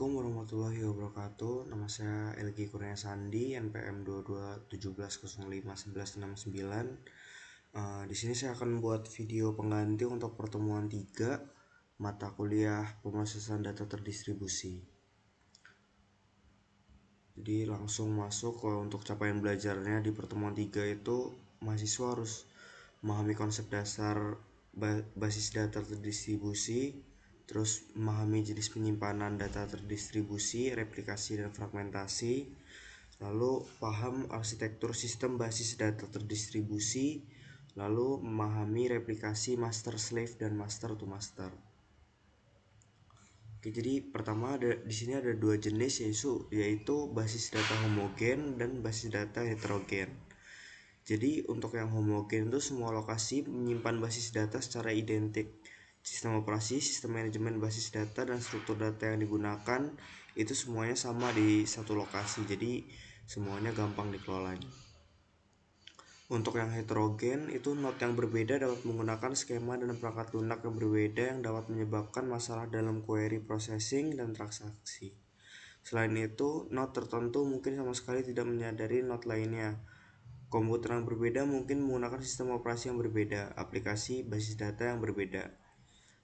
Assalamualaikum warahmatullahi wabarakatuh. Nama saya Elgi Kurnia Sandi, NPM 2217051169. Di sini saya akan membuat video pengganti untuk pertemuan 3 mata kuliah pemrosesan data terdistribusi. Jadi langsung masuk untuk capaian belajarnya di pertemuan 3 itu mahasiswa harus memahami konsep dasar basis data terdistribusi, terus memahami jenis penyimpanan data terdistribusi, replikasi dan fragmentasi, lalu paham arsitektur sistem basis data terdistribusi, lalu memahami replikasi master slave dan master to master. Oke, jadi pertama di sini ada dua jenis, yaitu basis data homogen dan basis data heterogen. Jadi untuk yang homogen itu semua lokasi menyimpan basis data secara identik. Sistem operasi, sistem manajemen basis data, dan struktur data yang digunakan itu semuanya sama di satu lokasi. Jadi semuanya gampang dikelolanya. Untuk yang heterogen itu node yang berbeda dapat menggunakan skema dan perangkat lunak yang berbeda yang dapat menyebabkan masalah dalam query processing dan transaksi. Selain itu, node tertentu mungkin sama sekali tidak menyadari node lainnya. Komputer yang berbeda mungkin menggunakan sistem operasi yang berbeda, aplikasi basis data yang berbeda.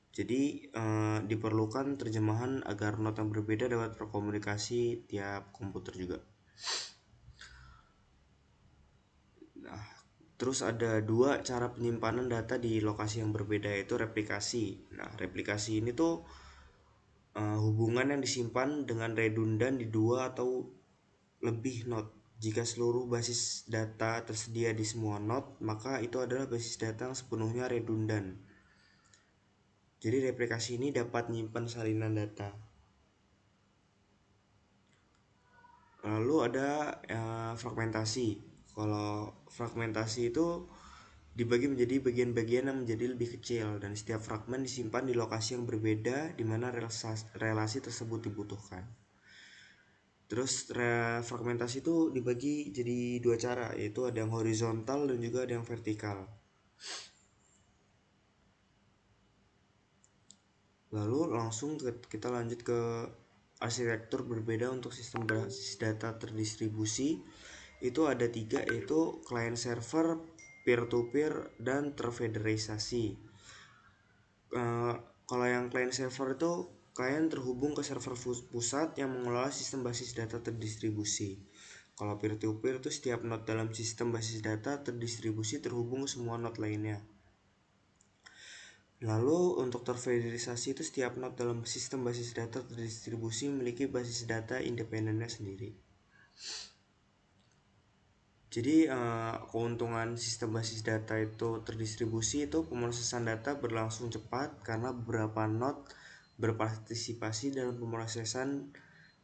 Jadi diperlukan terjemahan agar node yang berbeda dapat berkomunikasi tiap komputer juga. Nah, terus ada dua cara penyimpanan data di lokasi yang berbeda, yaitu replikasi. Nah, replikasi ini tuh hubungan yang disimpan dengan redundan di dua atau lebih node. Jika seluruh basis data tersedia di semua node, maka itu adalah basis data yang sepenuhnya redundan. Jadi replikasi ini dapat menyimpan salinan data. Lalu ada fragmentasi. Kalau fragmentasi itu dibagi menjadi bagian-bagian yang menjadi lebih kecil, dan setiap fragmen disimpan di lokasi yang berbeda di mana relasi tersebut dibutuhkan. Terus fragmentasi itu dibagi jadi dua cara, yaitu ada yang horizontal dan juga ada yang vertikal. Lalu langsung kita lanjut ke arsitektur berbeda untuk sistem basis data terdistribusi. Itu ada 3, yaitu client server, peer-to-peer, dan terfederalisasi. Kalau yang client server itu klien terhubung ke server pusat yang mengelola sistem basis data terdistribusi. Kalau peer-to-peer itu setiap node dalam sistem basis data terdistribusi terhubung ke semua node lainnya. Lalu untuk terfederalisasi itu setiap node dalam sistem basis data terdistribusi memiliki basis data independennya sendiri. Jadi keuntungan sistem basis data itu terdistribusi itu pemrosesan data berlangsung cepat karena beberapa node berpartisipasi dalam pemrosesan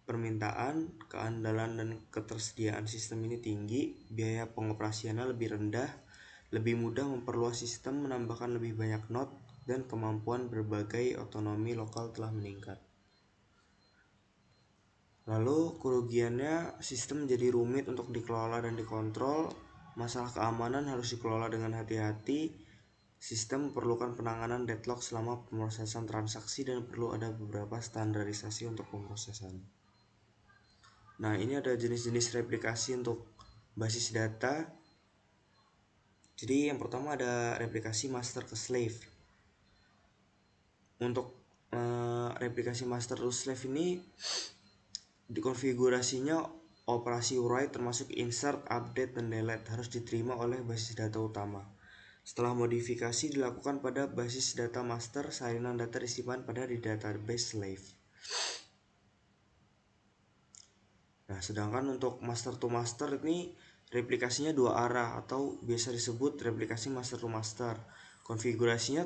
permintaan, keandalan dan ketersediaan sistem ini tinggi, biaya pengoperasiannya lebih rendah, lebih mudah memperluas sistem, menambahkan lebih banyak node, dan kemampuan berbagai otonomi lokal telah meningkat. Lalu kerugiannya, sistem menjadi rumit untuk dikelola dan dikontrol, masalah keamanan harus dikelola dengan hati-hati, sistem memerlukan penanganan deadlock selama pemrosesan transaksi, dan perlu ada beberapa standarisasi untuk pemrosesan. Nah, ini ada jenis-jenis replikasi untuk basis data. Jadi yang pertama ada replikasi master ke slave. Untuk replikasi master to slave ini dikonfigurasinya operasi write termasuk insert, update, dan delete harus diterima oleh basis data utama. Setelah modifikasi dilakukan pada basis data master, salinan data disimpan pada di database slave. Nah, sedangkan untuk master to master ini replikasinya dua arah atau biasa disebut replikasi master to master. Konfigurasinya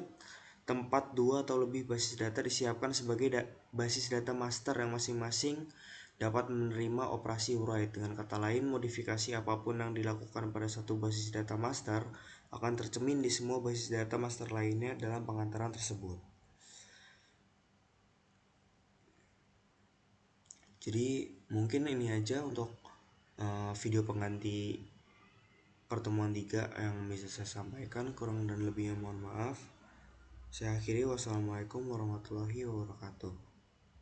tempat dua atau lebih basis data disiapkan sebagai basis data master yang masing-masing dapat menerima operasi write. Dengan kata lain, modifikasi apapun yang dilakukan pada satu basis data master akan tercermin di semua basis data master lainnya dalam pengantaran tersebut. Jadi mungkin ini aja untuk video pengganti pertemuan 3 yang bisa saya sampaikan. Kurang dan lebihnya mohon maaf. Saya akhiri. Wassalamualaikum warahmatullahi wabarakatuh.